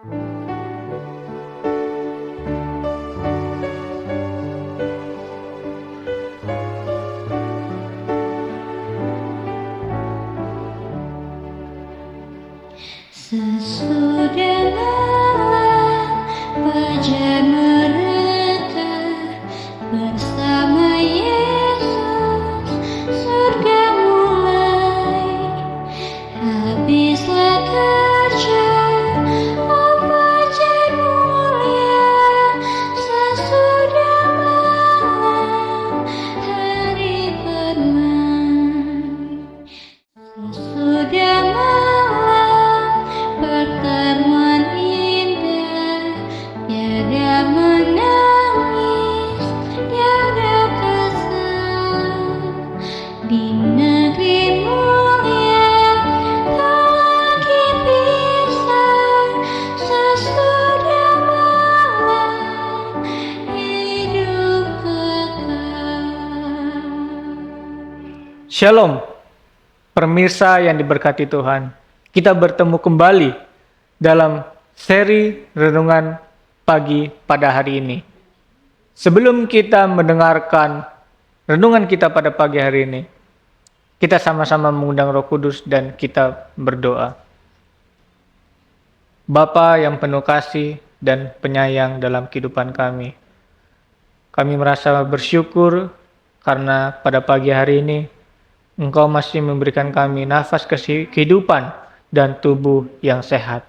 Sesudah malam fajar mereka bersama Yesus, surga mulai. Habislah kerja, oh fajar mulia. Sesudah malam hari bermain. Sesudah malam pertemuan indah, tiada menangis, tiada kesal. Di negeri mulia tak lagi pisah. Sesudah malam hidup kekal. Shalom, pemirsa yang diberkati Tuhan. Kita bertemu kembali dalam seri renungan pagi pada hari ini. Sebelum kita mendengarkan renungan kita pada pagi hari ini, kita sama-sama mengundang Roh Kudus dan kita berdoa. Bapa yang penuh kasih dan penyayang dalam kehidupan kami, kami merasa bersyukur karena pada pagi hari ini Engkau masih memberikan kami nafas kehidupan dan tubuh yang sehat.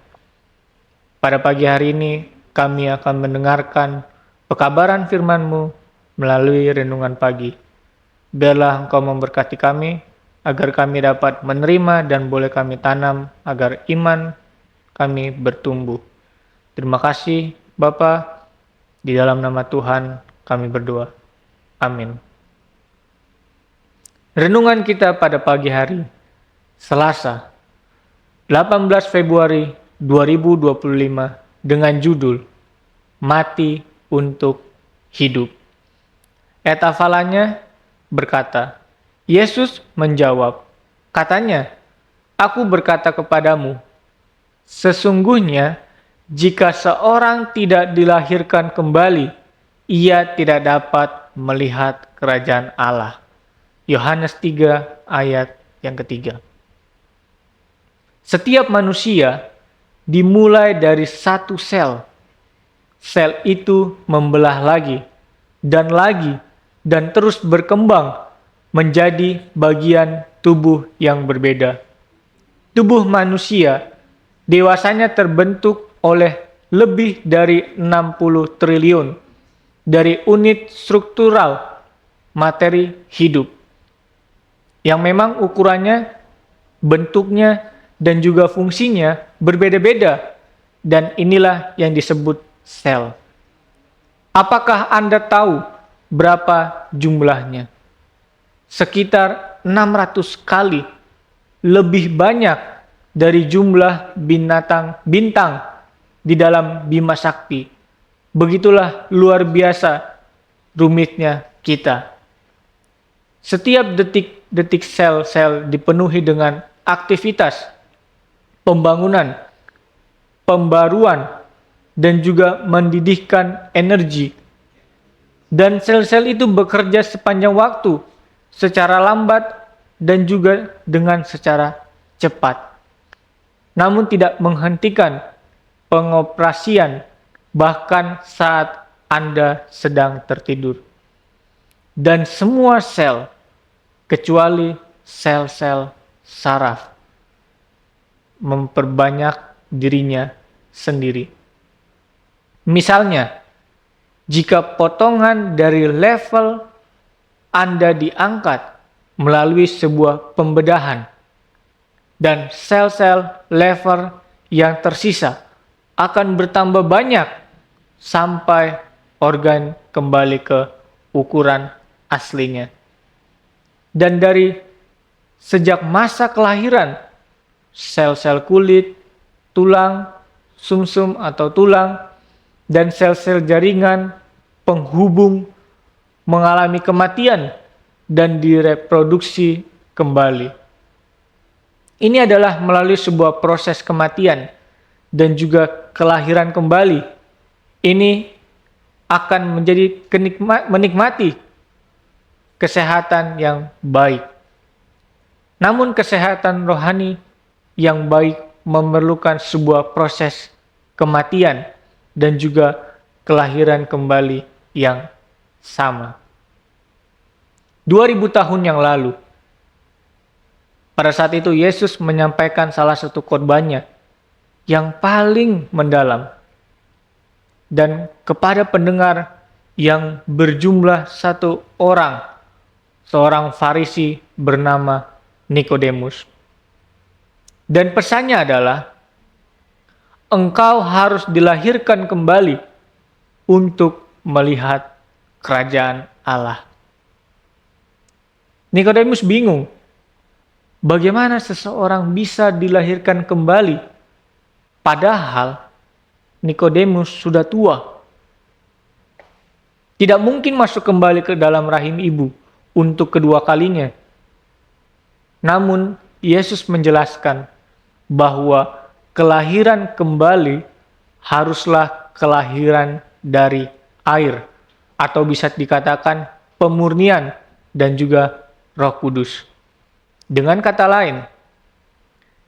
Pada pagi hari ini, kami akan mendengarkan pekabaran firman-Mu melalui renungan pagi. Biarlah Engkau memberkati kami, agar kami dapat menerima dan boleh kami tanam, agar iman kami bertumbuh. Terima kasih, Bapa. Di dalam nama Tuhan kami berdoa. Amin. Renungan kita pada pagi hari, Selasa, 18 Februari 2025 dengan judul Mati untuk Hidup. Ayat hafalannya berkata, Yesus menjawab, katanya, "Aku berkata kepadamu, sesungguhnya jika seorang tidak dilahirkan kembali, ia tidak dapat melihat kerajaan Allah." Yohanes 3 ayat yang ketiga. Setiap manusia dimulai dari satu sel. Sel itu membelah lagi dan terus berkembang menjadi bagian tubuh yang berbeda. Tubuh manusia dewasanya terbentuk oleh lebih dari 60 triliun dari unit struktural materi hidup, yang memang ukurannya, bentuknya, dan juga fungsinya berbeda-beda, dan inilah yang disebut sel. Apakah Anda tahu berapa jumlahnya? Sekitar 600 kali lebih banyak dari jumlah bintang di dalam Bima Sakti. Begitulah luar biasa rumitnya kita. Setiap detik sel-sel dipenuhi dengan aktivitas, pembangunan, pembaruan, dan juga mendidihkan energi. Dan sel-sel itu bekerja sepanjang waktu, secara lambat dan juga dengan secara cepat. Namun tidak menghentikan pengoperasian bahkan saat Anda sedang tertidur. Dan semua sel, kecuali sel-sel saraf, memperbanyak dirinya sendiri. Misalnya, jika potongan dari level Anda diangkat melalui sebuah pembedahan, dan sel-sel level yang tersisa akan bertambah banyak sampai organ kembali ke ukuran aslinya. Dan dari sejak masa kelahiran, sel-sel kulit, tulang, sumsum atau tulang, dan sel-sel jaringan penghubung mengalami kematian dan direproduksi kembali. Ini adalah melalui sebuah proses kematian dan juga kelahiran kembali. Ini akan menjadi menikmati kesehatan yang baik. Namun kesehatan rohani yang baik memerlukan sebuah proses kematian dan juga kelahiran kembali yang sama. 2000 tahun yang lalu, pada saat itu Yesus menyampaikan salah satu khotbahnya yang paling mendalam dan kepada pendengar yang berjumlah satu orang, seorang Farisi bernama Nikodemus. Dan pesannya adalah, engkau harus dilahirkan kembali untuk melihat kerajaan Allah. Nikodemus bingung, bagaimana seseorang bisa dilahirkan kembali, padahal Nikodemus sudah tua. Tidak mungkin masuk kembali ke dalam rahim ibu untuk kedua kalinya. Namun Yesus menjelaskan bahwa kelahiran kembali haruslah kelahiran dari air, atau bisa dikatakan pemurnian dan juga Roh Kudus. Dengan kata lain,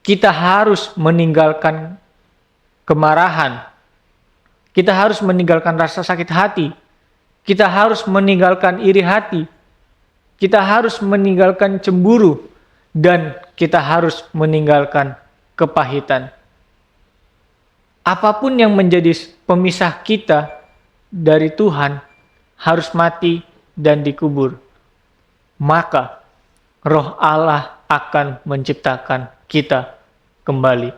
kita harus meninggalkan kemarahan, kita harus meninggalkan rasa sakit hati, kita harus meninggalkan iri hati, kita harus meninggalkan cemburu, dan kita harus meninggalkan kepahitan. Apapun yang menjadi pemisah kita dari Tuhan harus mati dan dikubur. Maka Roh Allah akan menciptakan kita kembali.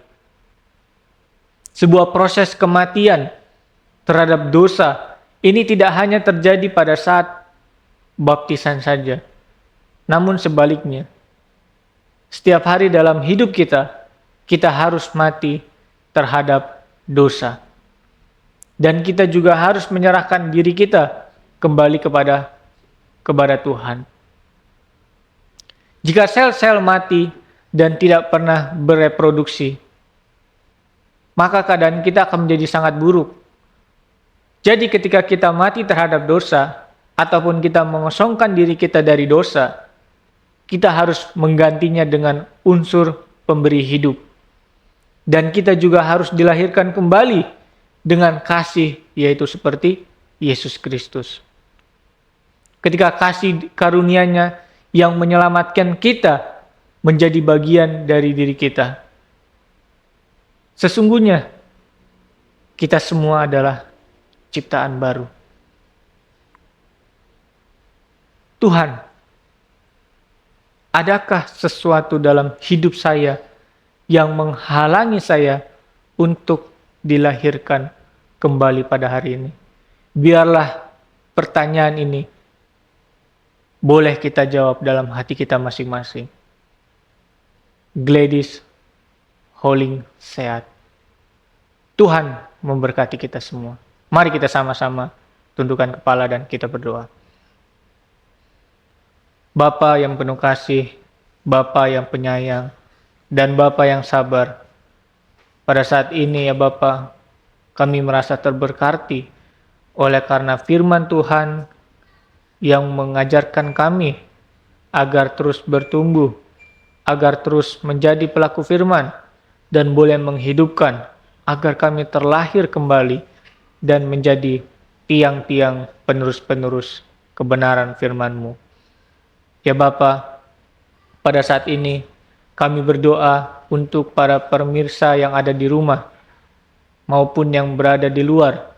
Sebuah proses kematian terhadap dosa ini tidak hanya terjadi pada saat baptisan saja, namun sebaliknya. Setiap hari dalam hidup kita, kita harus mati terhadap dosa. Dan kita juga harus menyerahkan diri kita kembali kepada Tuhan. Jika sel-sel mati dan tidak pernah bereproduksi, maka keadaan kita akan menjadi sangat buruk. Jadi ketika kita mati terhadap dosa, ataupun kita mengosongkan diri kita dari dosa, kita harus menggantinya dengan unsur pemberi hidup. Dan kita juga harus dilahirkan kembali dengan kasih, yaitu seperti Yesus Kristus. Ketika kasih karunia-Nya yang menyelamatkan kita menjadi bagian dari diri kita. Sesungguhnya kita semua adalah ciptaan baru. Tuhan, adakah sesuatu dalam hidup saya yang menghalangi saya untuk dilahirkan kembali pada hari ini? Biarlah pertanyaan ini boleh kita jawab dalam hati kita masing-masing. Gladys Holing Sehat. Tuhan memberkati kita semua. Mari kita sama-sama tundukkan kepala dan kita berdoa. Bapa yang penuh kasih, Bapa yang penyayang, dan Bapa yang sabar. Pada saat ini ya Bapa, kami merasa terberkati oleh karena firman Tuhan yang mengajarkan kami agar terus bertumbuh, agar terus menjadi pelaku firman, dan boleh menghidupkan, agar kami terlahir kembali dan menjadi tiang-tiang penerus-penerus kebenaran firman-Mu. Ya Bapa, pada saat ini kami berdoa untuk para pemirsa yang ada di rumah maupun yang berada di luar.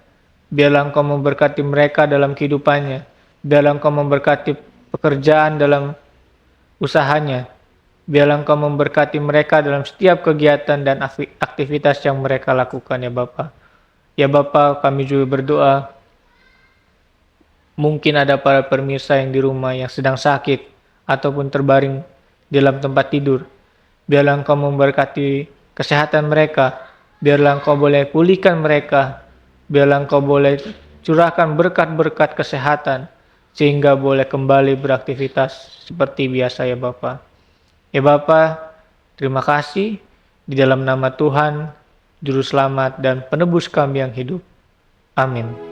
Biarlah Engkau memberkati mereka dalam kehidupannya. Biarlah Engkau memberkati pekerjaan dalam usahanya. Biarlah Engkau memberkati mereka dalam setiap kegiatan dan aktivitas yang mereka lakukan ya Bapa. Ya Bapa, kami juga berdoa, mungkin ada para pemirsa yang di rumah yang sedang sakit ataupun terbaring di dalam tempat tidur. Biarlah Engkau memberkati kesehatan mereka. Biarlah Engkau boleh pulihkan mereka. Biarlah Engkau boleh curahkan berkat-berkat kesehatan, sehingga boleh kembali beraktivitas seperti biasa ya Bapa. Ya Bapa, terima kasih di dalam nama Tuhan Juru Selamat dan Penebus kami yang hidup. Amin.